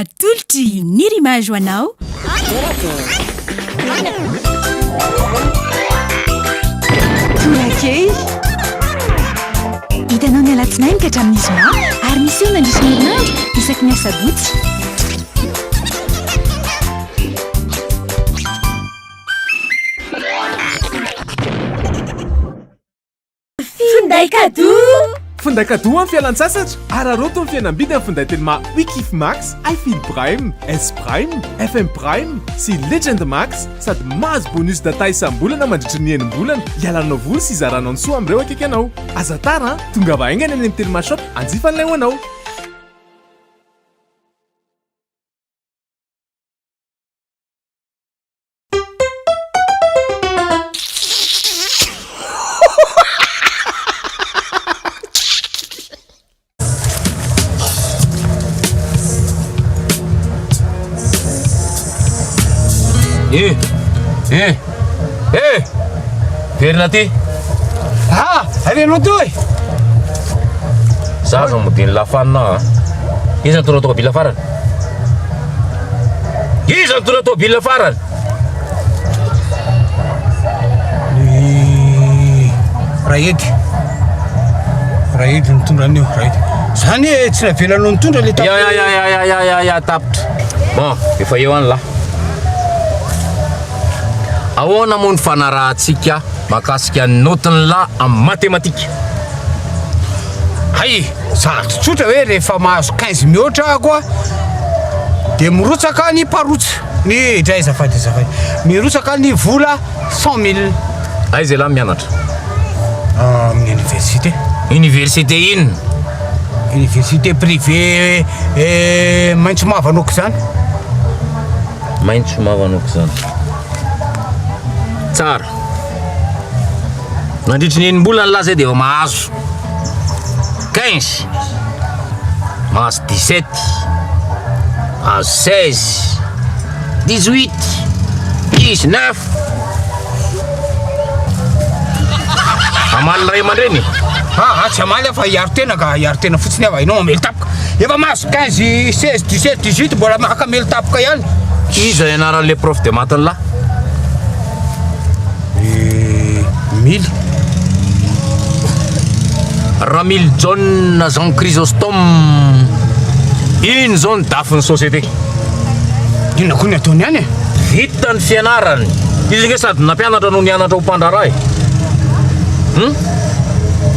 atolotry ny rimage ho anao. Torakey hitanao ny alatsinainy ka hatramin'ny zoma ary misy eo nandrisy ny herinandro isaky ny asabotsy. Finday cadeau. Finday cadeau amin'ny fialan-tsasatra ary aroto ny fihenam-bidy amin'ny finday teny Wikif Max, iFeel Prime, S Prime, FM Prime sy Legend Max sady mahazo bonus data isam-bolana mandritra ny enim-bolana ialanao voly sy izaranao ny soa amin'ireo akaiky anao. Aza tara tonga vahaingana any amin'ny Telma Shop anjifan'ilay ho anao. Verina ty. Arenao toy. Za zao modiny lafanina. Iza ny tonga tômôbila farany? Iza ny tonga tômôbila farany? Raedy nitondra an'io raedy. Zany tsy navelanao nitondra le tapitra. Ya tapitra. Bon, efa eo any lahy. Ahoana moa ny fanarahantsika mahakasika ny notiny lahy amin'ny matematika? Hay, sarotsotra hoe rehefa mahazo 15 mihoatra ako dia mirotsaka ny parotsa. Ny dray azafady. Mirotsaka ny vola 100 000. Aiza lahy mianatra? Amin'ny université. Université inona? Université privé Maintso Mavanoko zany. Maintso Mavanoko zany. Tsara. Nandritry ny enim-bolana lahy zay dia efa mahazo 15, mahazo 17, mahazo 16, 18, 19. Amaly ray aman-dreny. Tsy amaly fa hiaro tena fotsiny ava ianao mamely tapoka. Efa mahazo 15, 16, 17, 18 mbola makamely tapoka ihany. Iza ianaran'le prof de maths lahy? Mily. Ramil John Jean Chrysostome. Ino zao ny dafin'ny société? Inona koa ny ataony ihany e? Vita ny fianarany. Izy nge sady nampianatra no nianatra ho mpandraraha e.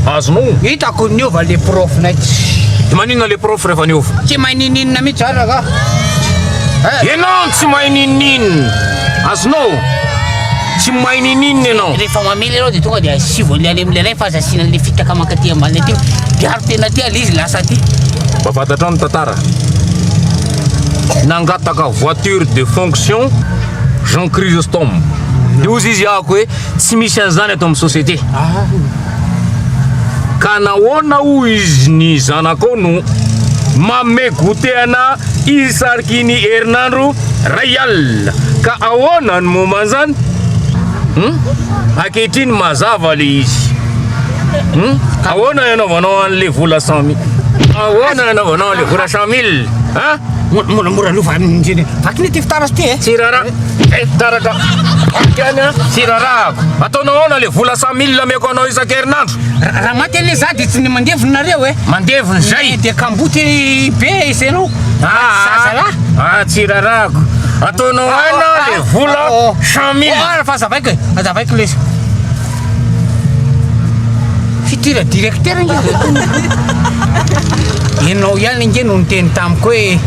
Azonao? Hitako niova le prof nay. Ty maninona le prof rehefa niova? Tsy mahay nininina mihitsy ara ka. Ianao tsy mahay nininina. Azonao? Tsy mahay nininina ianao. Rehefa mamely ianao dia tonga dia asivon'le any amin'le ray fa azasiana le fitaka mankaty ambany aty. Diaro tena ty ale izy lasa ty. Mba fantatrao ny tantara. Nangataka voiture de fonction Jean Chrysostome. Dia ozy izy ako hoe tsy misy an'izany ato amin'ny société. Ka nahoana ho izy ny zanako no mame goûter-ana isariky ny herinandro ray alina. Ka ahoana ny momban'izany? Ankehitriny mazava le izy. Ahoana ianaovanao an'le vola 100 000? Ahoana ianaovanao an'le vola 100 000? Mora lova amin'izany. Vakiny ty fitaratra ty e. Sirara. Fitaratra. Akany sirarako. Ataonao ahoana le vola 100 000 lameko anao isan-kerinandro? Raha maty ane za dia tsy ny mandevonareo e. Mandevony zay. Dia kamboty be isanao. Tsirarako. Ataonao ahoana le vola 100 000? Fa azavaiko lesy. Fitira directeur nge. Ianao ihany nge no niteny tamiko hoe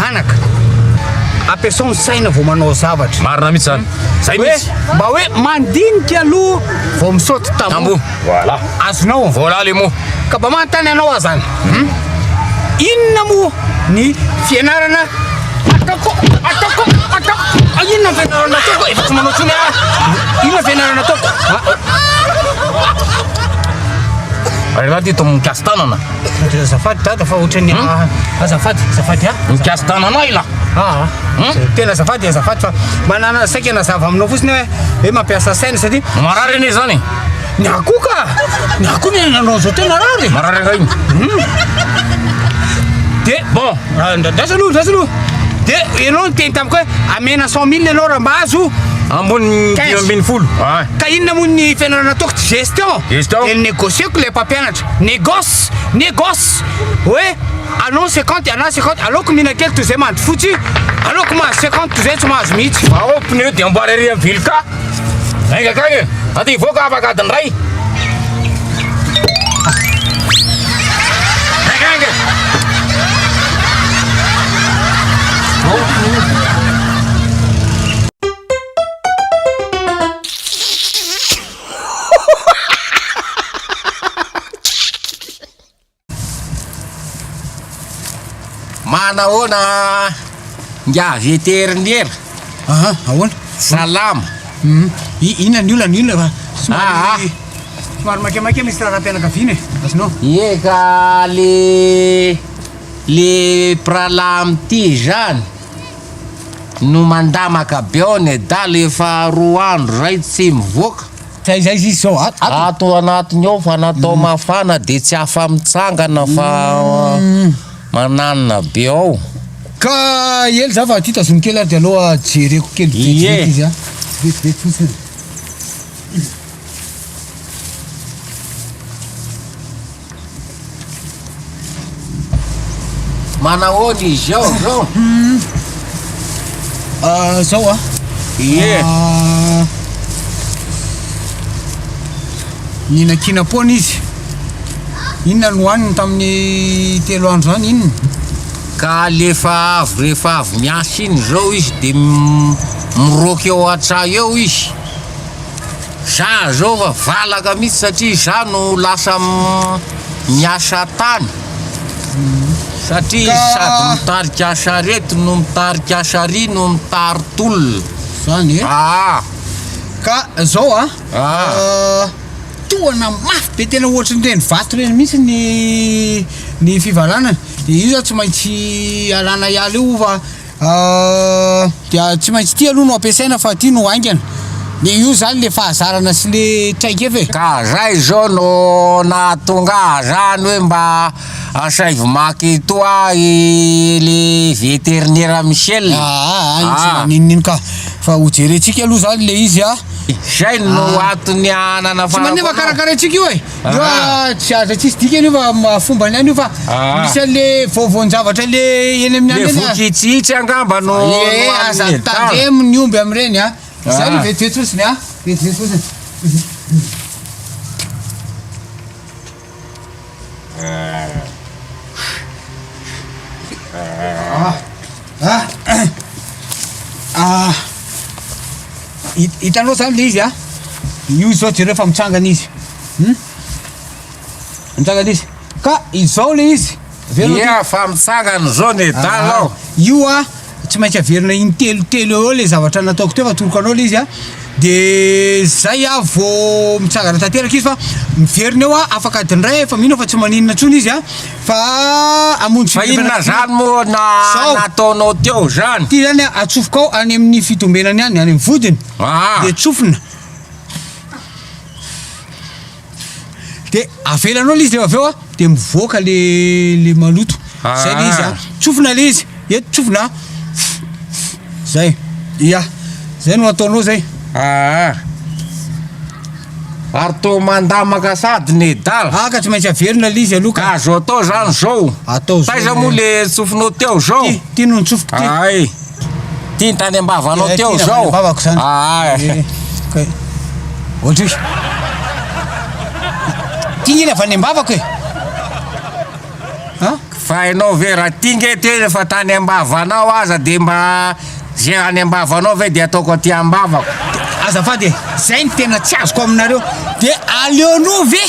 anaka ampiasao ny saina vao manao zavatra. Marina mihitsy zany. Zay mihitsy. Mba hoe mandinika aloha vao misaoty tambo. Voilà. Azonao. Voilà le mot. Ka mba manontany anao azany. Inona moa ny fianarana ataoko. Inona fianarana ataoko? Efa tsy manao tsony inona fianarana ataoko? Raha ty tomu mikasy tanana. Azafady dada fa ohatrany azafady ha. Mikasy tanana ila. Tena azafady fa manana saika nazava aminao fotsiny hoe mampiasa saina satria marary ane zany. Ny akoka. Ny akoka ny nanao zao tena rary. Marary anga iny. de Bon, ndrasa aloha de ianao niteny tamiko hoe amena 100 000 ianao raha mahazo ambony 10 ka inona moa ny fianarana ataoko gestion Gestion. de négocieko le mpampianatra négoce hoe anao 50 ana 50 aleoko mihina kely toy zay mandy fotsy aleoko mahazo 50 toy zay tsy mahazo mihitsy ao pneu de amboary ary amin'ny vily ka aika kagny aty ivoaka afaka adiny ray aika Manahoana nga vétérinaire ahoana salama inona ny olona fa Ah, somary makemake misy raha raha-pianakaviana azonao eka le pralamy ty zany no mandamaka be ao ny dala efa 2 andro zay tsy mivoaka zay izy zao ato anatiny ao fa natao mafana de tsy afa mitsangana fa mananina be ao ka ely za fa ty tazony kely ary de aloha jereko kely vetivety izy a vetivety fotsiny manahoana izy ao zao zao a ie ninakina-poana izy inona no hoaniny tamin'ny 3 andro zany inona ka rehefa avy miasa iny zao izy de miroky eo an-trano eo izy za zao fa valaka mihitsy satria za no lasa miasa tany satria sady mitarika sarety no mitarika sary no mitarika olona zany ka zao toana mafy be tena ohatrin'ireny vato reny mihitsy ny fivalanana de io za tsy maintsy alana iala io fa dia tsy maintsy ty aloha no ampiasaina fa ty no aingana de io zany le fahazarana sy le traikefa ka zay zao no nahatonga zany hoe mba asaivo maky toa le vétérinaire Michel ninino ka fa hojerentsika aloha zany le izy zay no atony anana fa manefa karakaratsika io e io tsy aza tsisy dika io fa fomba ny any io fa misy an'le vaovaon-javatra le eny amin'ny le vokitsitsy angamba no aza tandremo ny omby am'ireny zay le vetivety fotsiny vetivety fotsiny hitanao zany le izy io zao jereo fa mitsangana izy mitsangana izy ka izao le izy ia fa mitsangana zao ny dala ao io tsy maintsy averina in-telotelo eo le zavatra nataoko teo fa torokanao le izy de zay vo mitsangana tanteraka izy fa miverina eo afaka adiny ray fa mino fa tsy maninona tsony izy fa amonjy fa inona zany moa nataonao teo zany ty zany atsofoka ao any amin'ny fitombenany any amin'ny vodiny de tsofina de avelanao le izy le aveo de mivoaka le maloto zay le izy tsofina le izy eto tsofina zay zay no ataonao zay ary to mandamaka sady ny dala ka tsy maintsy averina le izy aloha ka azo atao zany zao atao taiza moa le tsofinao teo zao ty no nitsofiko ay ty tany ambavanao teo zao bavako zany ohatra ty iny avy any ambavako fa hainao ve raha tingety hoe rehefa tany ambavanao aza de mba zay any ambavanao ve de ataoko aty ambavako azafady zay ny tena tsy azoko aminareo de aleonao ve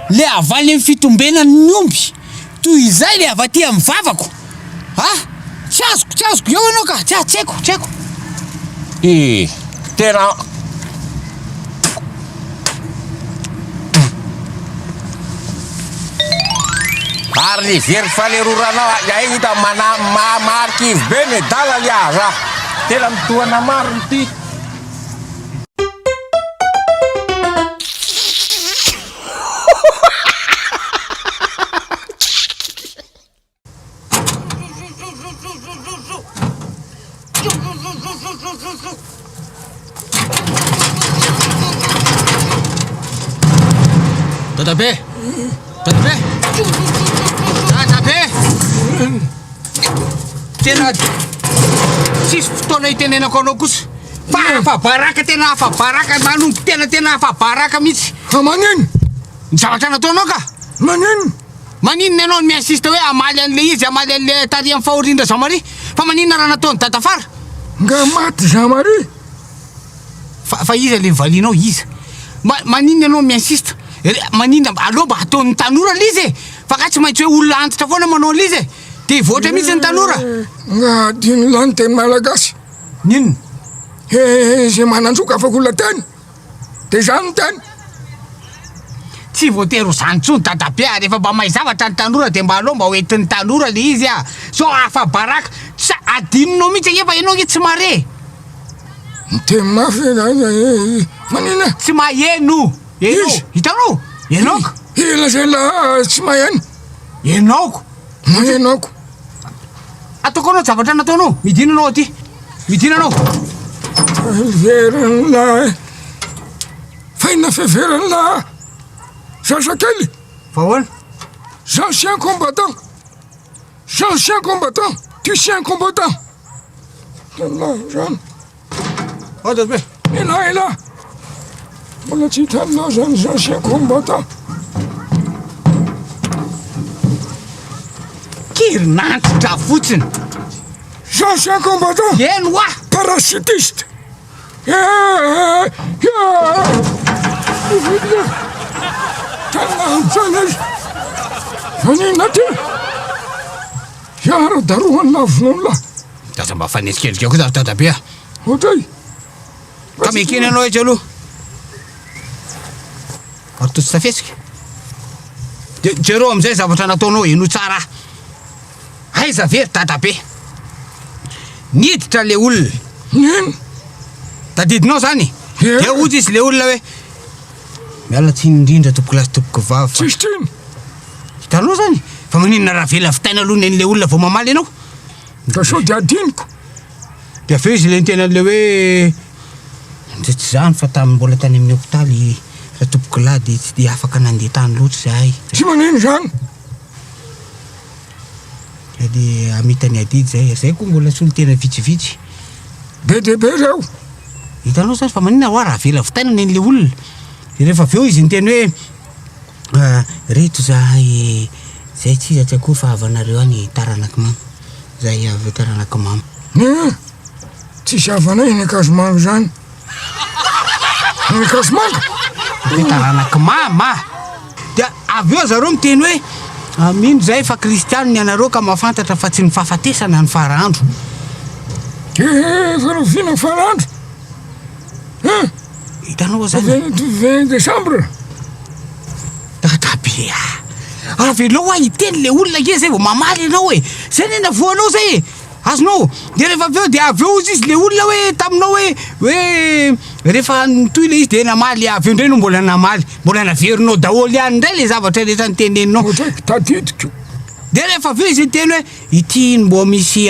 le avy any amin'ny fitombenany ny omby toy izay le avy aty amin'ny vavako tsy azoko eo anao ka tsy haiko tena ary very faleroranao iahy hita marikivy be ny dala le aza tena mitohana mariny ty Dadabe! Dadabe! Dadabe! Tena tsisy fotoana itenenako anao kosa fa afabaraka tena afabaraka manompo tena afabaraka mihitsy. Manino? Ny zavatra nataonao ka? Manino? Maninona ianao no miinsiste hoe amaly an'le izy amaly an'le tary amin'ny fahorindra Jean-Marie fa maninona raha nataony Dadafara? Nga maty Jean-Marie. Fa iza le valianao iza? Maninona ianao miinsiste? Maninona alô mba ataon'ny tanora l'izy e fa ka tsy maintsy hoe olona antitra foana manao l'izy e de voatra mihitsy ny tanora. Nga adino lany teny malagasy. Ninona? Zay mananjoka afaka olona teny de zany teny. Tsy voatery ho zany tsony Dadabe a rehefa mba mahay zavatra ny tanora de mba alô mba hoentin'ny tanora le izy a so afa baraka sa adinonao mihitsy efa ianao nge tsy mare. Teny mafy manina? Tsy maheno. Hitanao? Ianaoko? Ila zay la tsy maheno. Ianaoko? Mahenoko. Ataoko anao zavatra nataonao. Midina anao aty. Midina anao. Feveriny la faina feveriny la Sasakely. Fahoana? Ancien combattant. Ancien combattant. Tu es un combattant. Là, Jean. Dadabe. Et là. Mbola tsy hitanao zany ancien combattant. Kirinantitra fotsiny. Ancien combattant. Eno oa. Parachutiste. Tananjany vanina ty iara darohany lavinao la Daza mba fanetsikelika ko za Dadabe a. Otray. Ka mekeny anao izy aloha. Arotosy tafetsika. Jereo amizay zavatra nataonao eno tsara. Aiza very Dadabe. Niditra le olona. Nino? Tadidinao zany. De ozy izy le olona hoe miala tsiny indrindra tompoko lasy tompoko vava. Tsisy triny. Hitanao zany fa maninona raha vela fitaina aloha nen'le olona vao mamaly anao. Da sao de adiniko. De aveo izy le tenan'le hoe de tsy zany fa tamin'ny mbola tany amin'ny hôpitaly la tompoko lahy de tsy de afaka nandeha tany loatra zahay. Tsy manino zany. De amitany adidy zay koa mbola solo tena vitsivitsy. Be de be reo. Hitanao zany fa maninona hoa raha vela fitaina nen'le olona. De rehefa aveo izy niteny hoe reto zahay zay tsy iza tsy akory fa avanareo any taranaka mama. Zay avy taranaka mama. Tsisy avanay ny akazomanga zany. Ny akazomanga? Ny taranaka mama. De aveo zareo miteny hoe mino zay fa kristianina ianareo ka mahafantatra fa tsy ny fahafatesana ny farandro. Fa rovina farandro. Hitanao zany 20 décembre. Dadabe a. Avelao a iteny le olona ke zay vao mamaly anao e. Zay nena voanao zay e. Azonao. De rehefa aveo de aveo izy le olona hoe taminao hoe rehefa nitoy le izy de namaly aveo ndray no mbola namaly. Mbola naverinao daholo ihany ndray le zavatra rehetra niteneninao. Tadidiko. De rehefa aveo izy niteny hoe ity mbo misy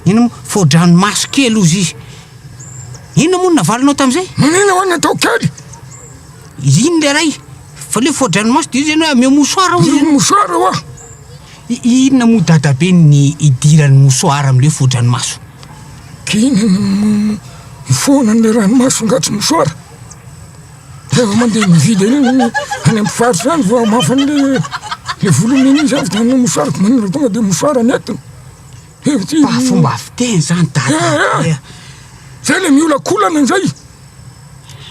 ino fo-dranomaso kely ozy izy. Ino moa navalinao tam'izay? Manina ho natao kely. Ino le ray? Fa le fo-dranomaso de izy hoe ame mosoara ozy. Mosoara hoa. Inona moa Dadabe ny idiran'ny mosoara am'le fo-dranomaso? Kina ifona an'le ranomaso ngatsy mosoara. Rehefa mandeha mividy any amin'ny mpivarotra any vao amafan'le volon'iny izy avy tany mosoarako manira tonga de mosoara netiny. Fa fomba fiteny zany Dadabe. Zay le miolakolana an'izay.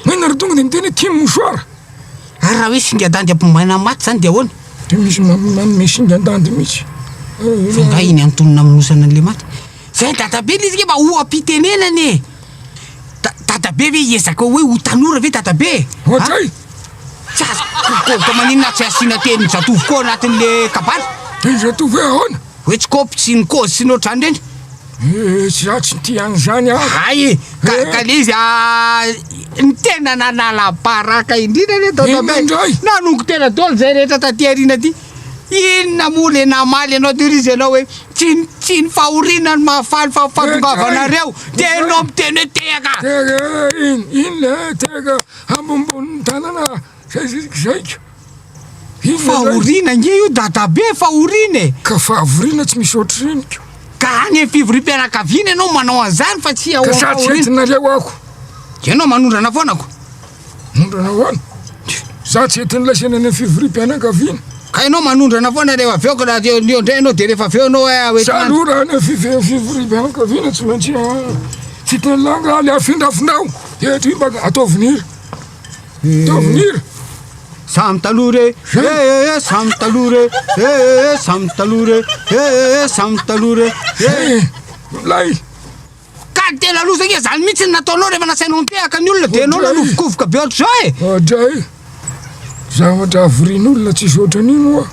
Manira tonga de miteny tia mosoara. Ary raha hoe singa-dandy ampimaina maty zany de ahoana? De misy manome singa-dandy mihitsy. Fa nga iny antonona aminosana an'le maty. Zay Dadabe le izy ke mba ho ampitenenany e. Dadabe ve iezaka hoe ho tanora ve Dadabe? Ohatray. Tsy azo ka maninona tsy asiana teny zatovo koa anatin'le kabary? Teny zatovo hoe ahoana? Hoe tsy kopy sy ny kozy sy ny ohatrany reny? Tsy za tsy tia an'izany aho. Ay ka le izy ny tena nanala baraka indrindra le Dadabe. Nanongo tena daholo zay rehetra taty arina ty. inona moa le namaly anao de rizy anao hoe tsy ny fahorinany mahafaly fahafatongavanareo de anao miteny hoe teka iny le teka ambonimboniny tanana zaika fahorina nge io dadabe fahorina ka fahavorina tsy misy ohatry reniko ka any amin'ny fivorim-pianakaviana ianao manao an'izany fa tsy ka sady entinareo ako ianao manondrana foanako mondrana hoana za tsy entiny lasena any amin'ny fivorim-pianakaviana ka ianao manondrana foana rehefa aveo ka io ndray anao de rehefa aveo anao hoe za aloha raha any fivorim-pianakaviana tsy maintsy fitelanga le afindrafindrao eto io mbaka ataovinira ataovinira samy taloha re samy taloha re samy taloha re samy taloha re lay ka tena aloha zany zany mihitsy nataonao rehefa nasainao mitehaka ny olona de anao nanovokovoka be ohatr' zao e adray zavatra avorian'olona tsisy ohatran'iny oa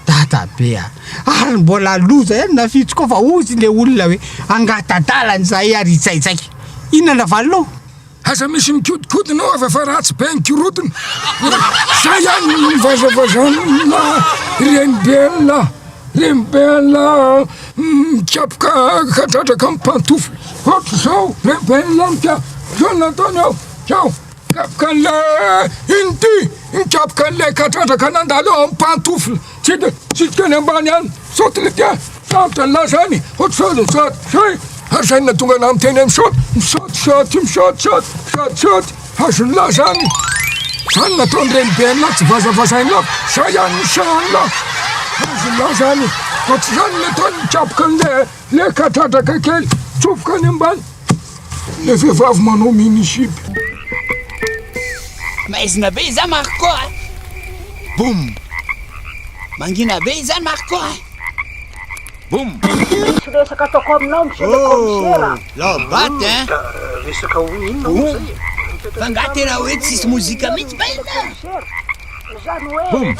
dadabe ary mbola loza any nafitsy koa fa ozy le olona hoe angatadalany zay ary itsaitsaika inona navalonao asa misy mikodikodinao afa fa ratsy be nikorotiny zay ihany mivazavazana renibelona mikapoka kadradraka amin'ny pantofle ohatry zao renibelona zao nataony ao zao mikapoka an'le iny ty mikapoka an'le kadradraka nandalo ao amin'ny pantofle tsy de sitrika any ambany any sotile tia saotra ny lazany ohatry zao de misaoty zay ary zay natonga ana miteny misaoty misaoty azony la zany zany nataony renibelona tsy vazavazainla zay ihany misanla azony la zany ohatry zany nataony mikapoka an'le kadradraka kely tsofoka any ambany le vehivavy manao minisipy maizina be izany mariko koa boum mangina be izany mariko koa boum resaka ataoko aminao monsieur le commissaire lobaty hein resaka oinona fa nga tena hoe tsisy mozika mihitsy ba ina zany hoe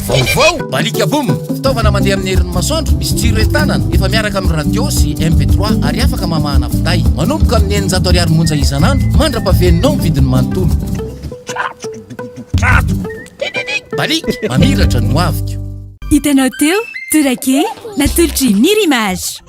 vaovao balika boum fitaovana mandeha amin'ny herin'ny masoandro misy tsiro entanana efa miaraka amin'ny radio sy mp3 ary afaka mamahana finday manomboka amin'ny 900 ariary monja isan'andro mandra-paveninao ny vidiny manontolo balika mamiratra no aviko hitanao teo torake natolotry Miri Image